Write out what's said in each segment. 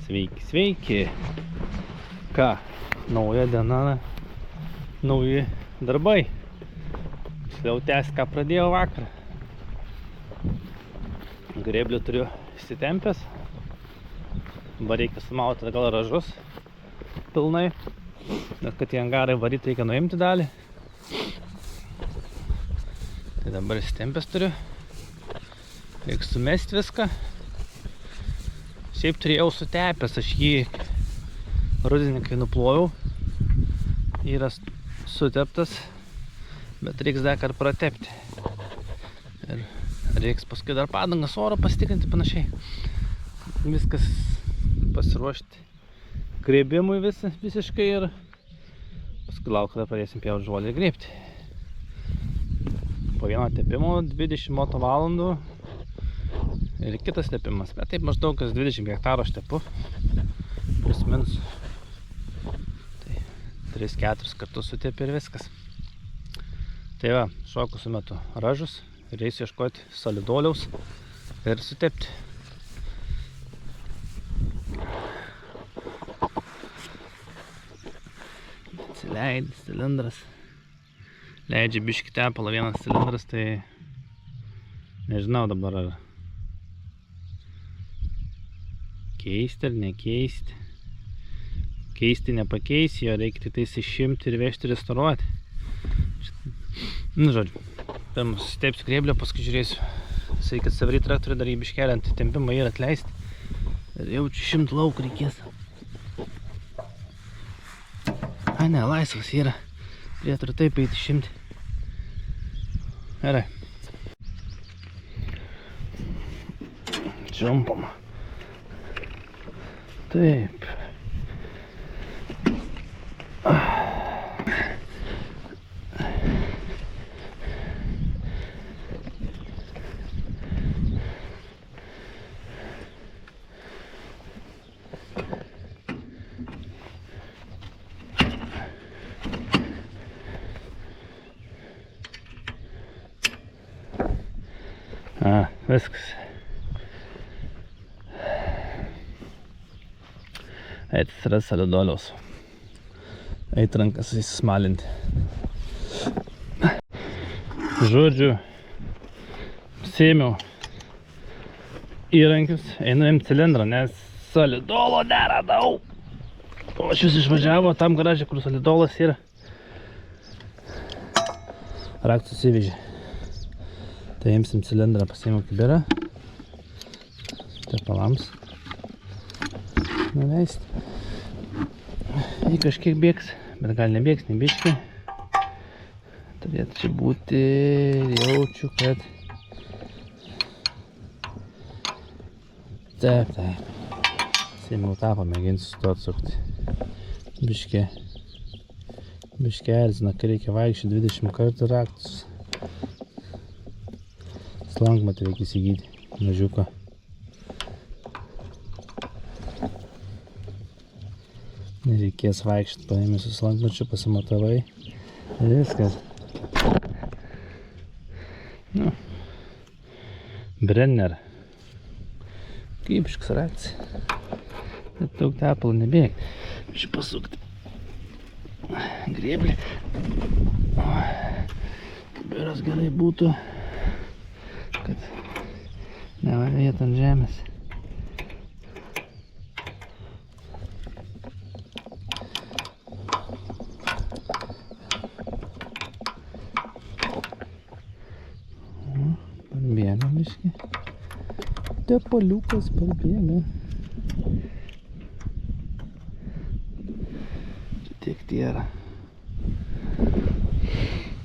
Sveiki, sveiki. Ką, nauja diena, nauji darbai. Tiksliau tęs, ką pradėjau vakar. Grėblių turiu įsitempęs. Dabar reikia sumauti gal ražus pilnai. Nes kad į angarą varyti reikia nuimti dalį. Tai dabar įsitempęs turiu. Reikia sumesti viską. Šiaip turėjau sutepęs, aš jį rudenį kai nuplojau. Yra suteptas, bet reiks dar kartą pratepti. Ir reiks paskui dar padangas oro pasitikrinti panašiai. Viskas pasiruošti grėbimui visiškai ir paskui lauk, kada pradėsim pjaut žolę ir grėbti. Po vieno tepimo 20 moto valandų ir kitas tepimas, bet taip maždaug kas 20 hektarų aš tepu, plus minus. Tai 3-4 kartus sutepi ir viskas. Tai va, šoku sumetu ražus ir eisiu ieškoti solidoliaus ir sutepti. Atsileidė cilindras. Leidžia biškį tepalą vienas cilindras, tai nežinau dabar ar keisti ar nekeisti. Keisti nepakeisi, jo reikia tik tais išimti ir vežti restauruoti. Nu, žodžiu, pirmas susitepsiu grėblę, paskui žiūrėsiu. Reikia savarį traktorių dar į biškelį ant tempimą ir atleisti. Ir jaučiu 100 lauk reikės. A, ne, laisvas yra. Turėtų taip eiti 100. Gerai. Čiumpam. Taip. Viskas. Eit atsiras solidoliaus. Eit rankas įsismalinti. Žodžiu, sėmiau įrankius, einu imti cilindrą, nes solidolo neradau. O aš vis išvažiavo tam garaže, kur solidolas yra. Raktus įvežė. Tai imsim cilindrą, pasiėmiau kibirą. Tepalams. Nuleisti. Jį kažkiek bėgs, bet gal nebėgs, nebiškai. Turėtų čia būti, jaučiu, kad... Taip. Sėmiau tą, pamėginsiu su to atsukti. Biškė erzina, kai reikia vaikščioti 20 kartų raktus. Slankmatį reikia įsigyti, mažiuką. Nereikės vaikščioti, paėmė su slankmačiu, pasimatavai. Ir viskas. Nu. Brenner. Kybiškas reakcija. Bet daug tepalų nebėg. Šį pasukti. Grėblį. Kibiras gerai būtų. Kad nevarėtų ant žemės. Parbėga biškį. Tepaliukas parbėga. Tiek tiera.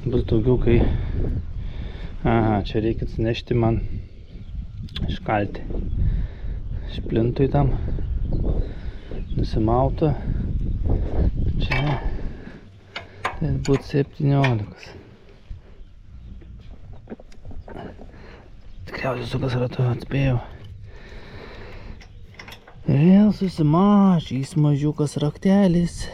Bus daugiau, kai... Aha, čia reikia atsinešti man škalti. Šplintui tam. Nusimauta. Čia. Tai būtų 17. Tikriausiai sukas ratu atspėjau. Ir vėl susimažys mažiukas raktelis.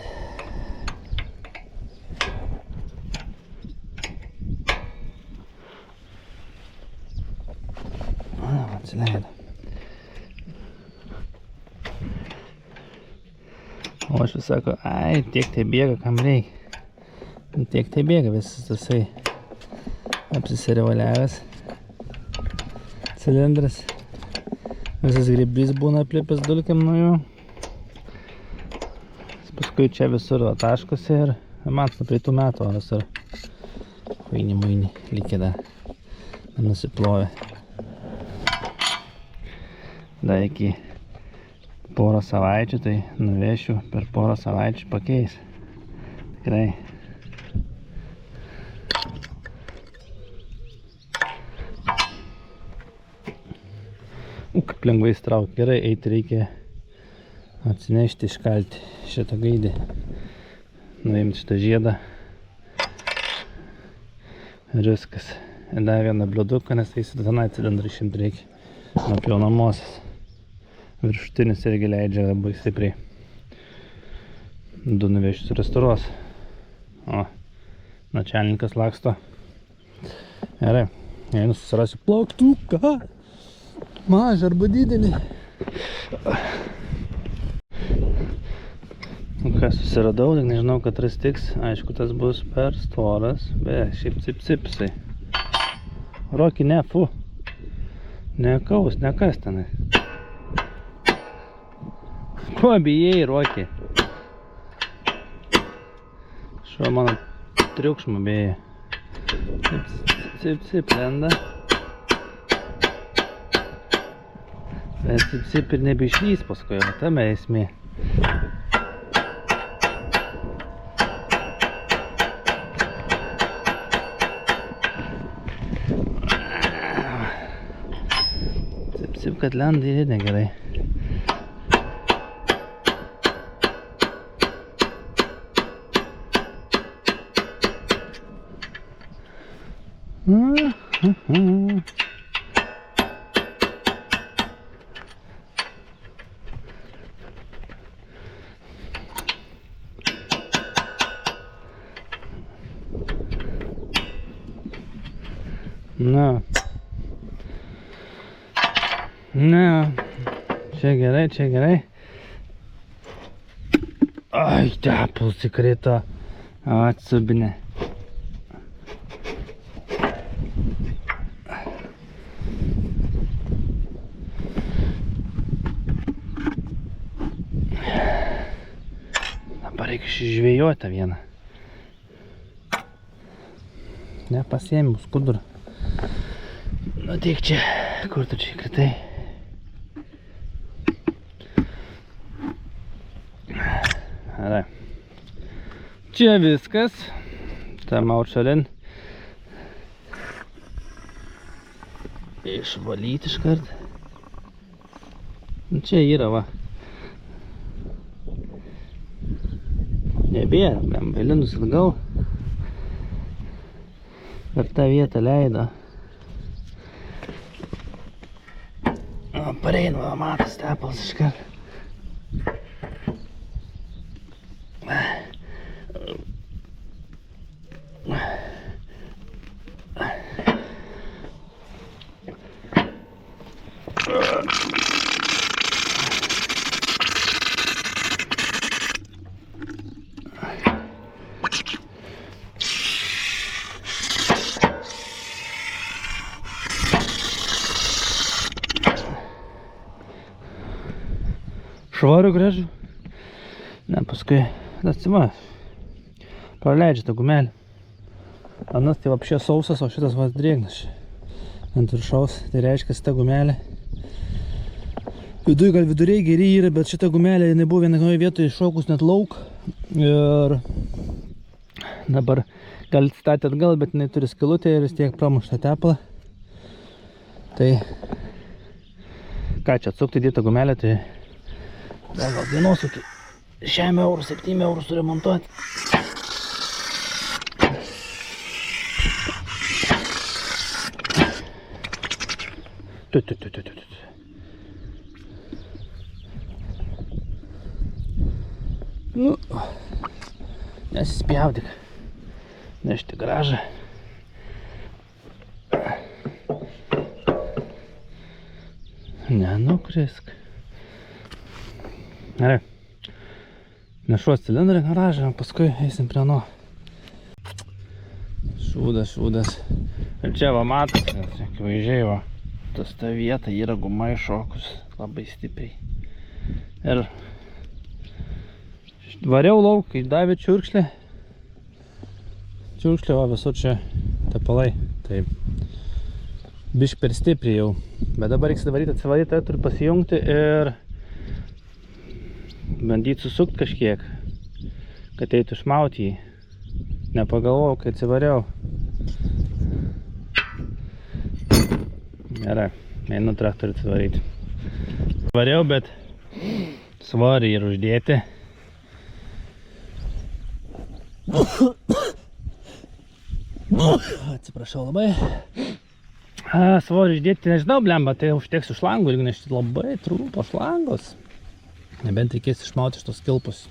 Atsileido. O aš vis sako, ai, tiek tai bėga, kam reikia. Tiek tai bėga visas tasai apsisirevaliavęs cilindras. Visas grįbrys būna aplipęs dulkiam nuo jų. Paskui čia visur taškosi ir matau, prie tų metų oras ir vaini likė dar nusiplovė. Dar iki porą savaičių, tai nuvešiu per porą savaičių pakeis. Tikrai. Kaip lengvai įstrauk. Gerai, eiti reikia atsinešti, iškalti šitą gaidį. Nuimti šitą žiedą. Ir viskas. Ir dar vieną bliuduką, nes tai tenai cilindrą išimti reikia. Nuo pjaunamosios. Viršutinis irgi leidžia labai stipriai. Du nuvešius restauruos. O, načelnikas laksto. Gerai, einu susirasiu plauktuką. Mažą arba didelį. Ką susiradau, tik nežinau, kad tiks. Aišku, tas bus per storas. Be, šiaip cipsai. Roki, ne, fu. Nekaus, nekas tenai. Ko bijai, Roki? Šuo mano triukšmą bijai. Cip lenda. Bet cip ir nebeišlys paskui, o tame esmė. Cip, kad lenda ir negerai. Na, čia gerai. Ai, tepuls įkrito. Atsubinė. Dabar reikia žvejoti vieną. Nepasiėmiau skudurą. Nu tik čia, kur tu čia įkritai? Gerai. Čia viskas. Tam aušalin. Išvalyti iškart. Čia yra, va. Nebėra, bembelinus atgal. Per tą vietą leido. Pareinu, matas tepalas iškart. Švariu gražu. Ne, paskui atsima. Praleidžia tą gumelį. Anas tai apšė sausas, o šitas vas drėgnas. Ant viršaus. Tai reiškia, šitą gumelį. Viduje gal viduriai geri yra, bet šitą gumelį jinai buvo vienoje vietoje iššokus net lauk. Ir dabar gal statė atgal, bet jinai turi skylutę ir vis tiek pramuštą tepalą. Tai ką čia atsukti dėtą gumelį, tai gal dienos iki 6 eurų, 7 eurų suremontuoti. Nu, nesispjaudyk. Nešti gražą. Nenukrisk. Gerai. nešuos cilindrą į garažą, paskui eisim prie nuo. Šūdas. Ir čia va matosi, akivaizdžiai va. Tas ta vieta yra guma iššokus labai stipriai. Ir variau lauk, kai davė čiurkšlį. Čiurkšlį, va visur čia tepalai. Tai bišk per stipriai jau. Bet dabar reiks atsivaryti, turiu pasijungti ir bandyti susukt kažkiek, kad eitų išmauti jį. Nepagalvojau, kai atsivariau. Gerai, einu traktorių atsivaryti. Variau, bet svorį ir uždėti. Atsiprašau labai. Svorį uždėti, nežinau, blemba, tai užteks iš langų, jeigu nešti labai trumpos langos. Nebent reikės išmauti šitos kilpus.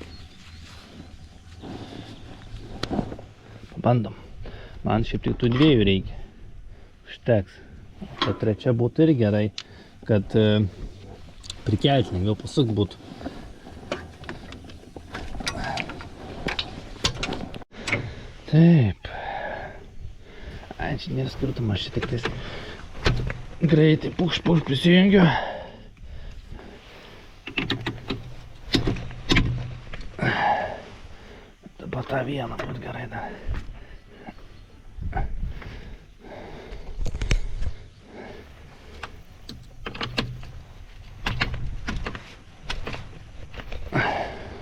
Pabandom. Man šiaip tik tų dviejų reikia. Užteks. Ta trečia būtų ir gerai, kad prikelti lengviau pasukt būtų. Taip. Ai, čia nėra skirtumas, čia tik tais greitai pukš prisijungiu. Dabar tą vieną būt gerai dar.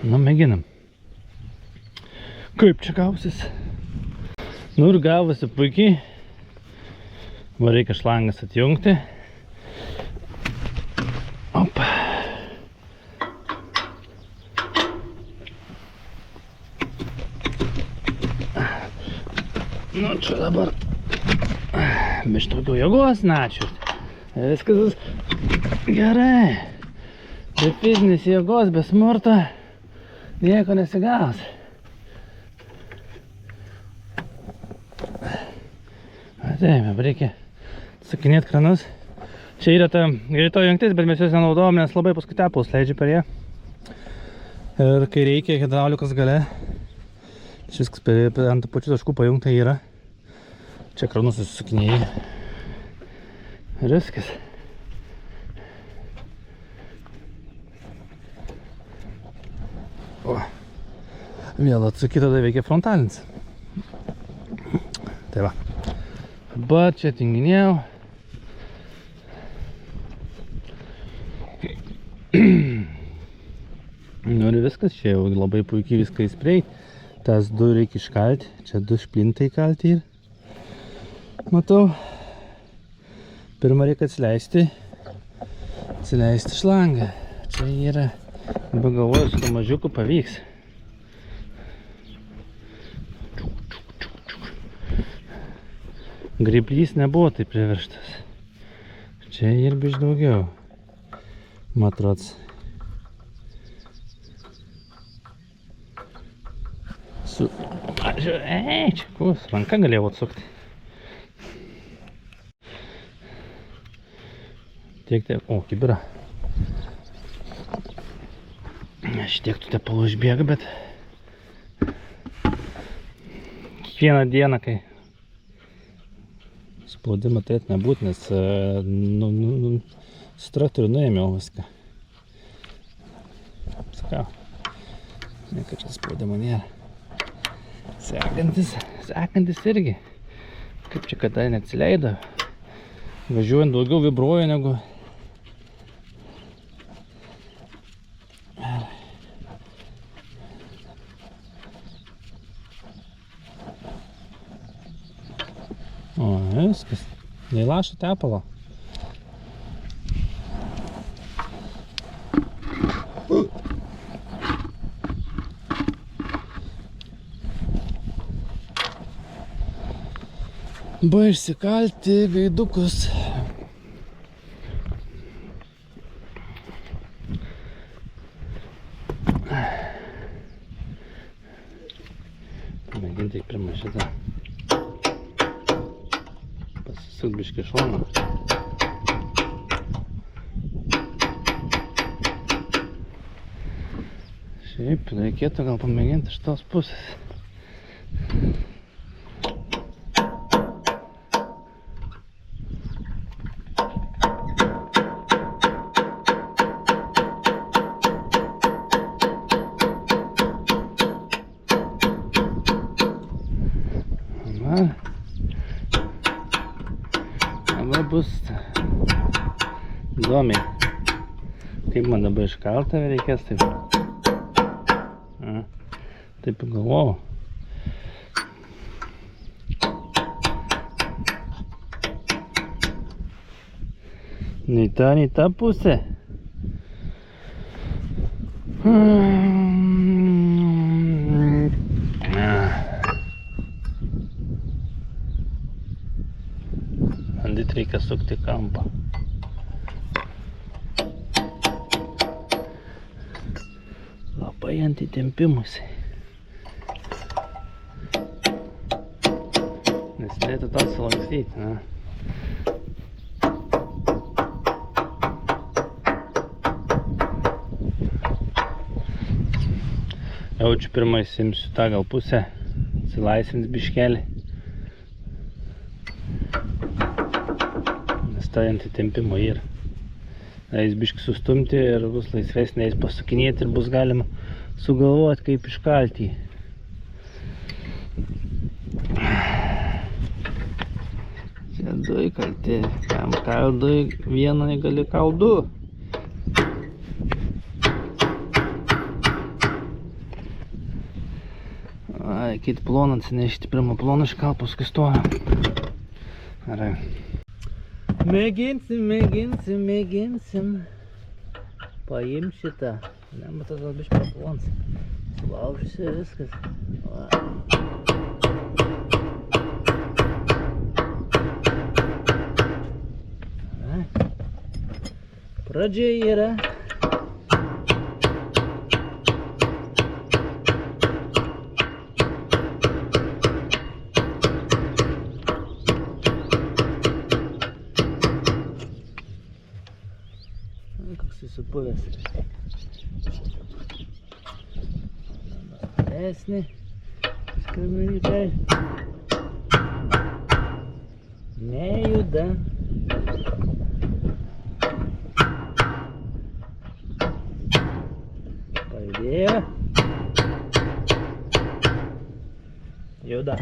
Nu, mėginam. Kaip čia gausis? Nu ir gavosi puikiai. Va reikia šlangas atjungti. Opa. Nu čia dabar biškį daugiau jėgos načiut. Viskas gerai. Be fizinės jėgos, be smurto nieko nesigaus. Taip, reikia atsakinėti kranus. Čia yra ta greito jungtis, bet mes jos nenaudojam, nes labai paskui tepalus leidžia per ją. Ir kai reikia hidraulikos gale, viskas ant pačių taškų pajungta yra. Čia kranus susukinėjai. Ir viskas. O, vėl atsuki, tada veikia frontalinis. Tai va. Dabar čia tinginėjau. Nu ir viskas, čia jau labai puikiai viską įspreit. Tas du reikia iškalti, čia du šplintai kalti ir matau. Pirmą reikia atsileisti šlangą. Čia yra, begalvoju, su to mažiuku pavyks. Gryblys nebuvo taip priverštas. Čia ir biš daugiau. Matrots. Čia kus, ranka galėjau atsukti. Tiek, o, kibira. Šitiek tų tepalų išbėga, bet kiekvieną dieną, kai spaudimą turėtų nebūt, nes su traktoriu nuėmiau viską. Sakau, kad čia spaudimo nėra. Sekantis irgi. Kaip čia kada neatsileido. Važiuojant daugiau vibruoja negu. O, viskas. Neįlašo tepalo. Išsikalti gaidukus. Mėginti pirmą šitą. Pasisukt biškį šoną. Šiaip reikėtų gal pamėginti iš tos pusės. Dabar bus įdomiai. Kaip man dabar iškaltą reikės taip. Taip galvojau. Nei ta pusė. Bandyt reikia sukti kampą. Labai ant įtempimusi. Nes turėtų tą sulankstyti. Jaučiu pirmai simsiu tą gal pusę, atsilaisvins biškelį. Nes tai ant įtempimo yra. Eis biškį sustumti ir bus laisvesnė, eis pasukinėti ir bus galima sugalvoti, kaip iškalti. Čia du įkalti, kam kal du, vieną gali kal du. Reikėtų ploną atsinešti, pirmą ploną iškal, paskui stojam. Gerai. Mėginsim. Paim šitą. Nematas gal biškai paplons. Sulaužysi viskas. Pradžia yra. Koks susipuvęs. Esnį. Skraminikai. Nejuda. Pajudėjo. Juda.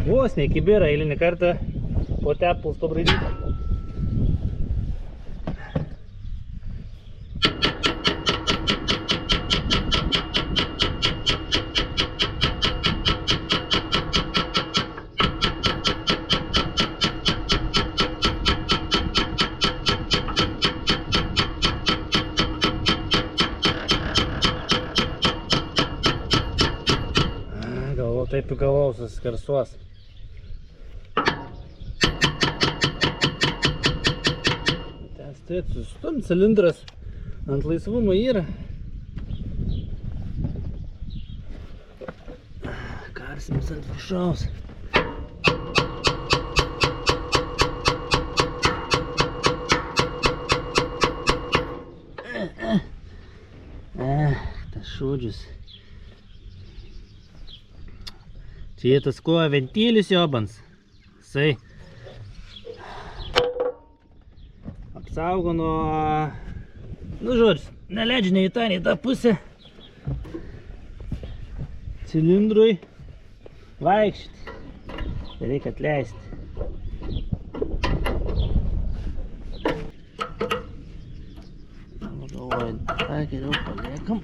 Vos ne kibirą eilinį kartą po tepalus pabraidyti. Galvoju, taip į galvau suskarsuos. Turėtų sustumt, cilindras ant laisvumo yra. Karsims ant viršaus. Tas šūdžius. Čia tas kuo ventilis jobans. Jisai apsaugo nuo, žodžiu, neleidžia nei tą, nei tą pusę cilindrui vaikščioti. Tai reikia atleisti. Galvoju, tą geriau paliekam.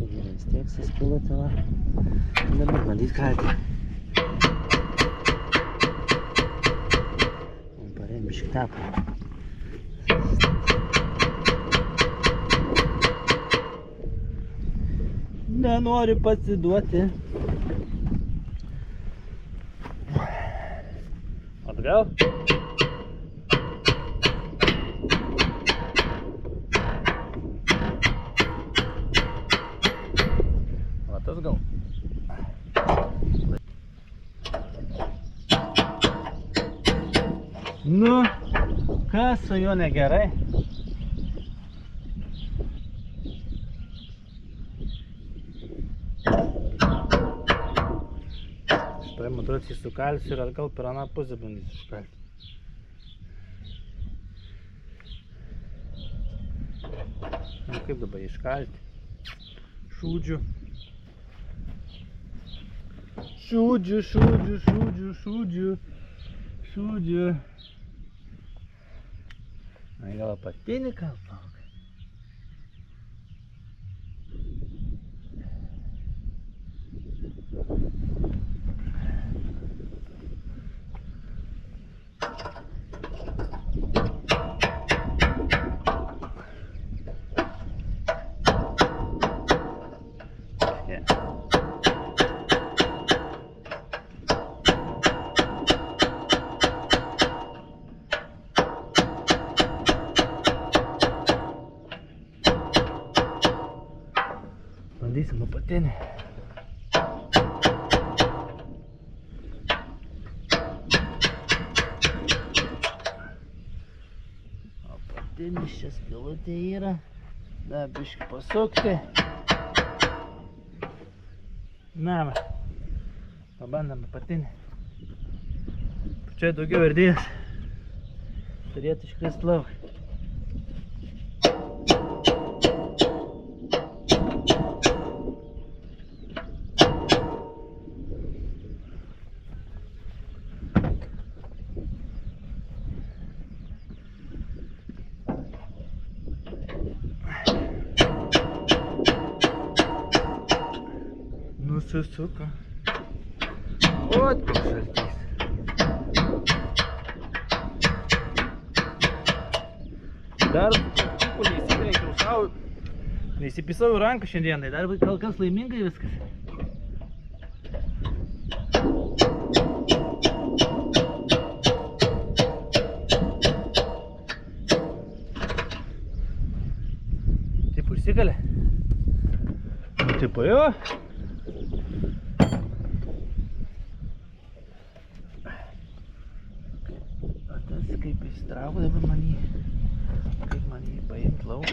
Šiandien vis tiek suskilo tava. Dabar bandyt kalti. Parėm biškį tepą. Nenori pasiduoti. Atgal. Tas gal. Nu, kas su juo negerai? Štai matruotis sukalsiu ir atgal per aną pusę bandysiu iškalti. Nu, kaip dabar iškalti? Šūdžiu. Šūdžiu. Ai, gal apatinį kalpą? Bandysim apatinį. Apatinis čia skylutė yra. Da, biškį pasukti. Na, va. Pabandam apatinį. Čia daugiau erdvės. Turėtų iškrist lauk. Nusisuka. Ot, koks šaltys. Dar neįsidreikiau savo, neįsipisau į ranką šiandienai, dar kol kas laimingai viskas. Taip užsikalė. Taip jo. Kaip įsitrauku dabar man jį paimt lauk.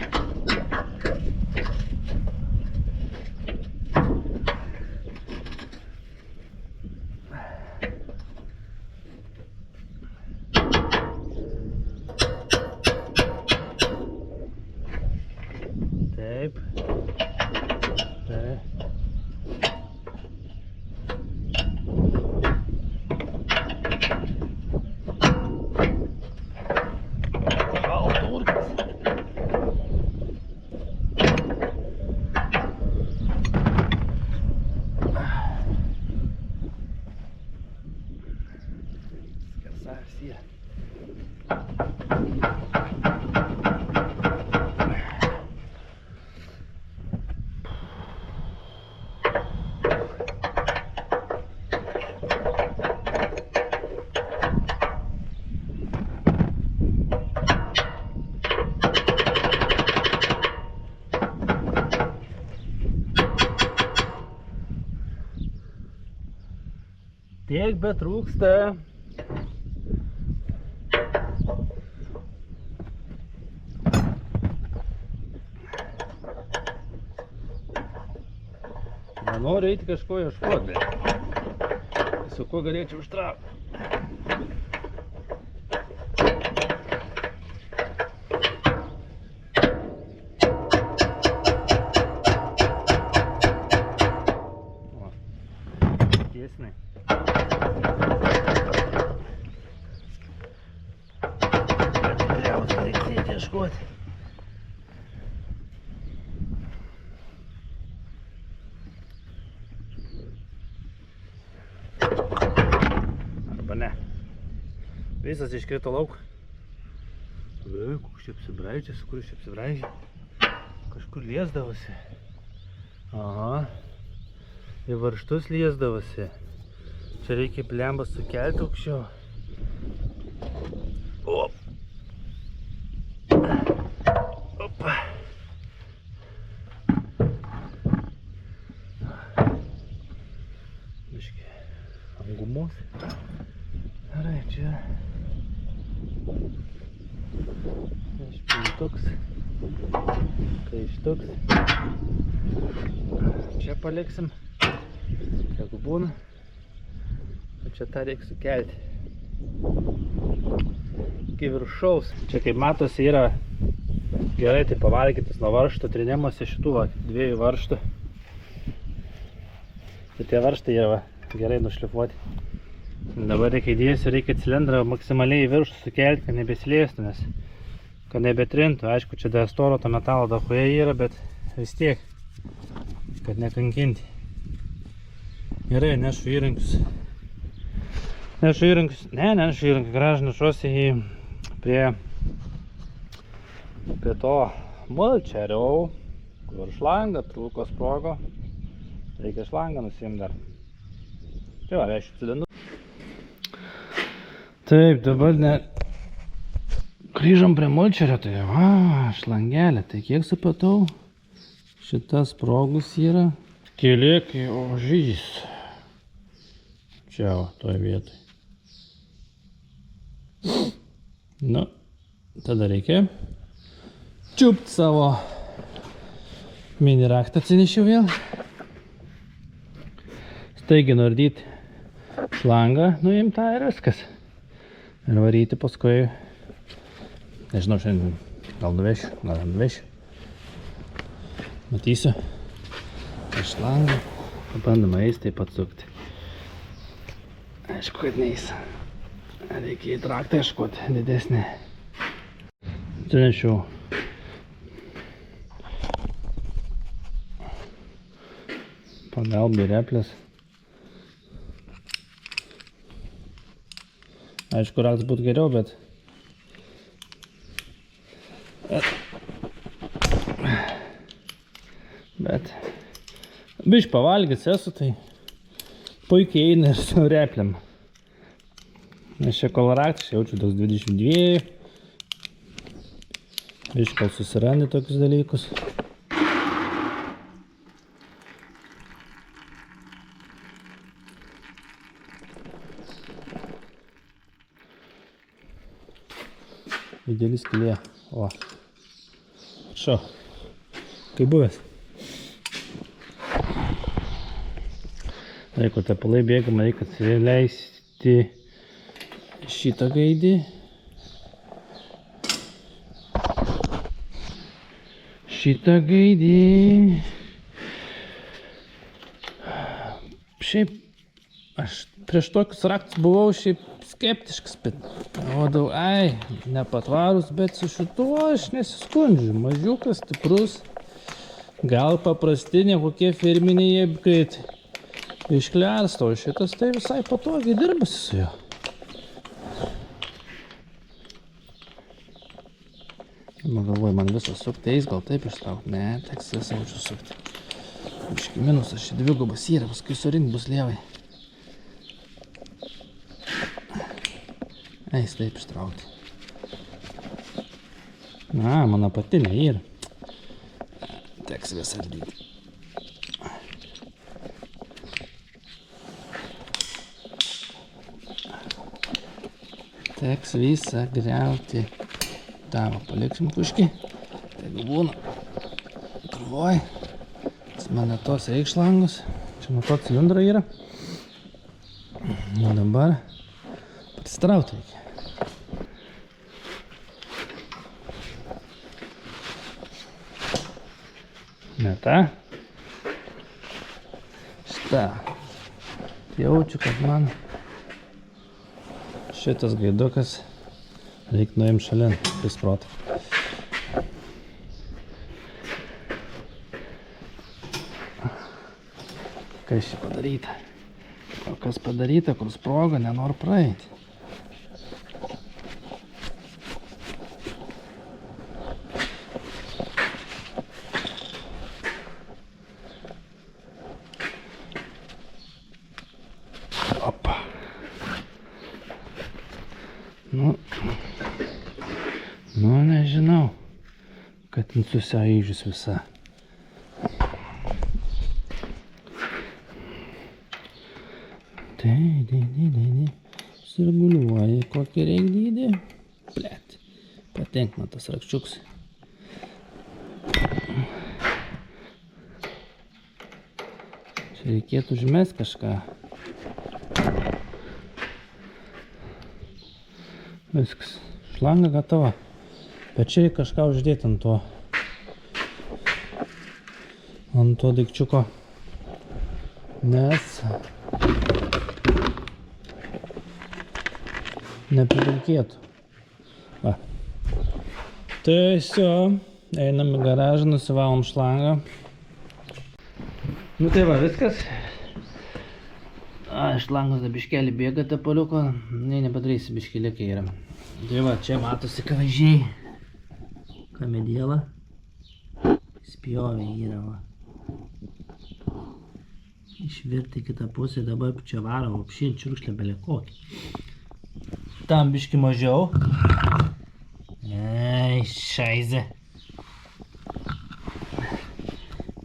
Taip. Taip. Tiek betrūksta. Nenoriu eiti kažko ieškoti, bet su kuo galėčiau užtraukti. Tiesnai. Tikriausiai reikia ieškoti. Visas iškrito lauk. Koks čia apsibraidžias, kur čia apsibraidžia? Kažkur liesdavosi. Aha. Į varžtus liesdavosi. Čia reikia plembą sukelti aukščiau. Op. Opa. Biškį ant gumos. Gerai, čia. Špintuks. Kaištuks. Čia paliksim. Jeigu būna. Čia tą reikia sukelti. Iki viršaus. Čia kaip matosi yra gerai tai pavalgytis nuo varžtų trinimuose šitų dviejų varžtų. Tai tie varžtai yra gerai nušlifuoti. Dabar reikia įdėsiu, reikia cilindrą maksimaliai į viršų sukelti, kad nebesileistų, nes kad nebetrintų. Aišku, čia dar storo to metalo dahoje yra, bet vis tiek, kad nekankinti. Gerai, nešu įrankius. Nešu įrankius, gražu nešuosi prie to mulčerio, kur šlangą trūko sprogo. Reikia šlangą nusiimti dar. Tai va, vešiu cilindrų. Taip, dabar grįžom prie mulčerio, tai va, šlangelė. Tai kiek supratau, šitas sprogus yra. Kėlėkai ožys. Čia, toje vietoje. Nu, tada reikia čiupt savo mini raktą atsinešiau vėl. Staigiai nuardyti šlangą, nuimt tą ir viskas. Ir varyti paskui, nežinau, šiandien gal nuvešiu, gal nuvešiu. Matysiu. tą šlangą. Bandoma eis taip atsukti. Aišku, kad neis. Reikia į traktą ieškoti didesnį. Atsinešiau pagalbą replės. Aišku, raktas būtų geriau, bet biškį pavalgęs esu, tai puikiai eina ir su replėm. Nes čia kol raktas jaučiu toks 22. Biškį kol susirandi tokius dalykus. Ideali skylė. O. Prašau. Kaip buvęs. Jeigu tepalai bėgama, reikia atsileisti šitą gaidį. Šitą gaidį. Šiaip, aš prieš tokius raktus buvau šiaip skeptiškas, bet galvodavau, ai, nepatvarus, bet su šituo aš nesiskundžiu. Mažiukas, stiprus, gal paprastinė kokie firminiai jie, kad išklersto, o šitas tai visai patogiai dirbasi su juo. Galvoju, man visą sukti eis, gal taip ištraukti. Ne, teks visą jaučiu sukti. Biškį minusas, čia dvigubas yra, paskui surinkt bus lievai. Eis taip ištraukti. Na, mano patinė yra. Teks visą ardyti. Teks visą griauti. Tavo paliksim puškį. Taigi būna krūvoj. Man tos reikšlangus. Čia nuo to cilindro yra. O dabar pasitrauti reikia. Ne ta. Šitą. Jaučiu, kad man šitas gaidukas reikia nuimti šalin, prisprotą. Kas čia padaryta? O kas padaryta, kur sprogo, nenori praeiti. Ten susiaižys visa. Tai. Sureguliuoji kokį reik dydį. Blet. Patenk man tas rakščiuks. Čia reikėtų užmest kažką. Viskas. Šlanga gatava. Bet čia reikia kažką uždėti ant to daikčiuko. Nes neprivilkėtų. Va. Tiesio, einam į garažą, nusivalom šlangą. Nu tai va, viskas. Šlangos da biškelį bėga tepaliuko. Ne, nepadarysi, biškeliukai yra. Tai va, čia matosi kavažiai. Kamediela. Spjovė yra, va. Išvirti kitą pusę, dabar čia varo, apšint čiurkšlę belė kokį. Tam biški mažiau. Ei, šaize.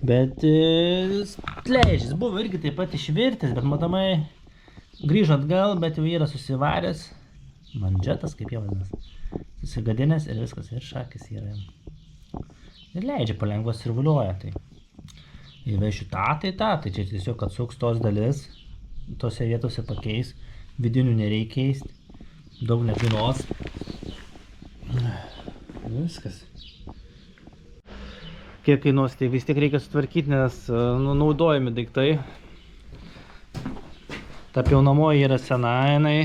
Bet leidžias buvo irgi taip pat išvirtis, bet matomai grįžo atgal, bet jau yra susivaręs. Manžetas, kaip jau vadinas. Susigadinęs ir viskas, ir šakis yra. Ir leidžia palengva sirvuliuoja. Tai įvešiu tai čia tiesiog atsuks tos dalis, tose vietose pakeis, vidinių nereikia keisti, daug nekainuos. Viskas. Kiek kainuos, tai vis tiek reikia sutvarkyti, nes naudojami daiktai. Ta pjaunamoji yra sena, jinai.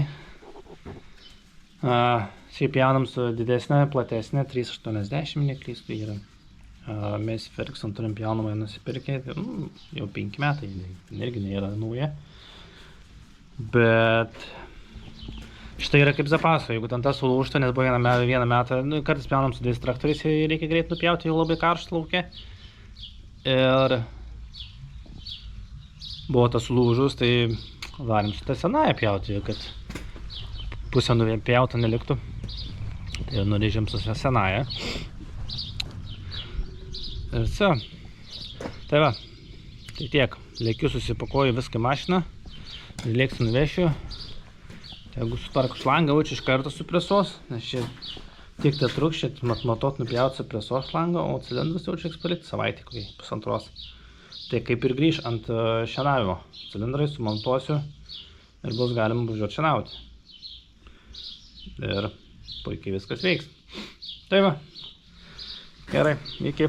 Šiaip pjaunam su didesnė, platesnė, 380 neklystu yra. Mes Ferguson turim pjaunamai nusipirkę, jau 5 metai, irgi nėra nauja. Bet štai yra kaip zapaso, jeigu ten tas sulūžta, nes buvo vieną metą, kartais pjaunam su 2 traktoriais ir reikia greit nupjauti, jau labai karšta lauke. Ir buvo tas sulūžus, tai varim šitą senąją pjauti, kad pusę nupjauta neliktų. Tai nurėžėm su senąją. Ir čia. Tai va, tai tiek. Lėkiu susipakuoju viską į mašiną. Ir lėksiu nuvešiu. Jeigu sutvarku šlangą, iš karto supresuos. Nes čia tiek tai truks, čia matot nupjauti supresuos šlangą, o cilindrus jau čia palikti savaitį, kokį pusantros. Tai kaip ir grįž ant šienavimo. Cilindrai sumontuosiu ir bus galima važiuoti šienauti. Ir puikiai viskas veiks. Tai va. Gerai, iki.